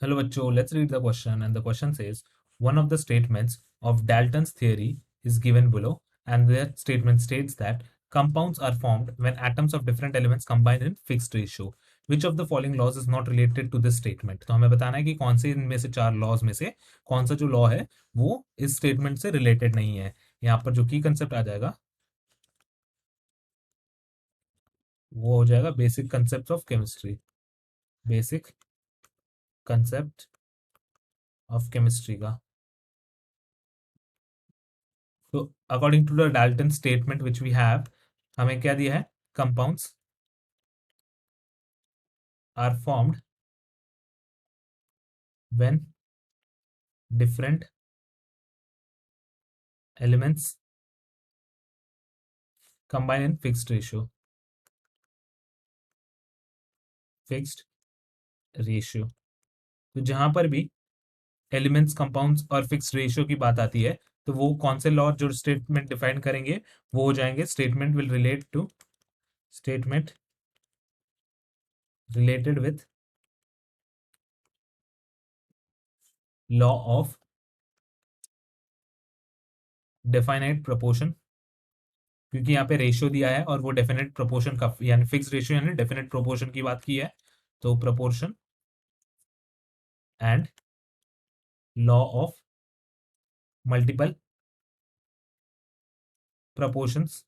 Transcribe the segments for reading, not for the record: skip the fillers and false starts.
Hello, bachcho. Let's read the question. And the question says, one of the statements of Dalton's theory is given below, and that statement states that compounds are formed when atoms of different elements combine in fixed ratio. Which of the following laws is not related to this statement? तो हमें बताना है कि कौन से इनमें से चार लॉज में से कौन सा जो लॉ है वो इस स्टेटमेंट से रिलेटेड नहीं है। यहाँ पर जो की कंसेप्ट आ जाएगा वो हो जाएगा basic concept of chemistry. Basic concept of chemistry का। तो according to the Dalton statement which we have, हमें क्या दिया है? Compounds are formed when different elements combine in fixed ratio. Fixed ratio, तो जहां पर भी एलिमेंट्स, कंपाउंड्स और फिक्स्ड रेशियो की बात आती है तो वो कौन से लॉ जो स्टेटमेंट डिफाइन करेंगे वो हो जाएंगे statement will relate to statement related with law of definite proportion, क्योंकि यहाँ पे रेशियो दिया है और वो डेफिनेट प्रोपोर्शन का यानी फिक्स रेशियो यानी डेफिनेट प्रोपोर्शन की बात की है। तो proportion and law of multiple proportions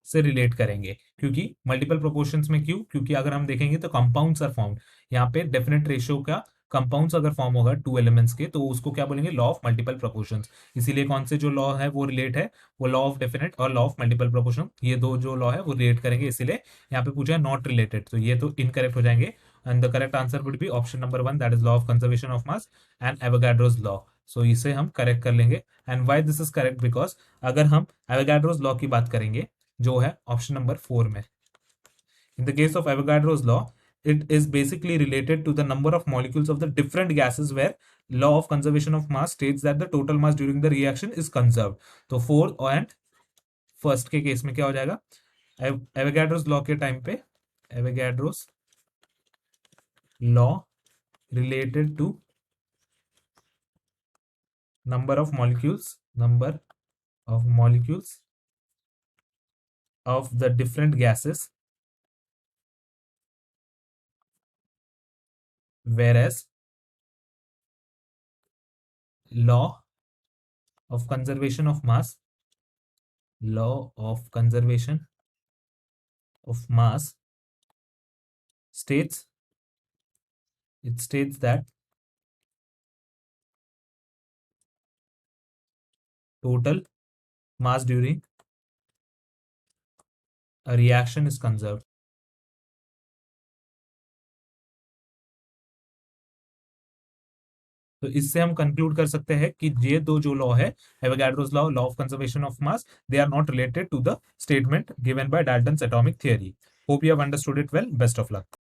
से रिलेट करेंगे। क्योंकि मल्टीपल प्रोपोर्शंस में क्यों? क्योंकि अगर हम देखेंगे तो कंपाउंड्स आर फॉर्म्ड, यहाँ पे डेफिनेट रेशियो का कंपाउंड्स अगर फॉर्म होगा टू एलिमेंट्स के तो उसको क्या बोलेंगे? Law of multiple proportions. इसीलिए कौन से जो लॉ है वो रिलेट है? वो लॉ ऑफ डेफिनेट और लॉ ऑफ मल्टीपल प्रोपोर्शन, ये दो जो लॉ है वो रिलेट करेंगे। इसीलिए यहाँ पे पूछा है नॉट रिलेटेड, तो ये तो इनकरेक्ट हो जाएंगे। And the correct answer would be option number 1, that is law of conservation of mass and Avogadro's law. So इसे हम करेक्ट कर लेंगे। And why this is correct? Because अगर हम एवोगाड्रोस लॉ की बात करेंगे जो है ऑप्शन नंबर 4 में, in the case of Avogadro's law, it is basically related to the number of molecules of the different gases, where law of conservation of mass states that the total mass during the reaction is conserved. तो 4 and first के case में क्या हो जाएगा? Avogadro's law के time पे Avogadro's law related to number of molecules of the different gases, whereas law of conservation of mass states that total mass during a reaction is conserved. तो इससे हम कंक्लूड कर सकते हैं कि ये दो जो लॉ है, Avogadro's law, law of conservation of mass, they are not related to the statement given by Dalton's atomic theory. Hope you have understood it well. Best of luck.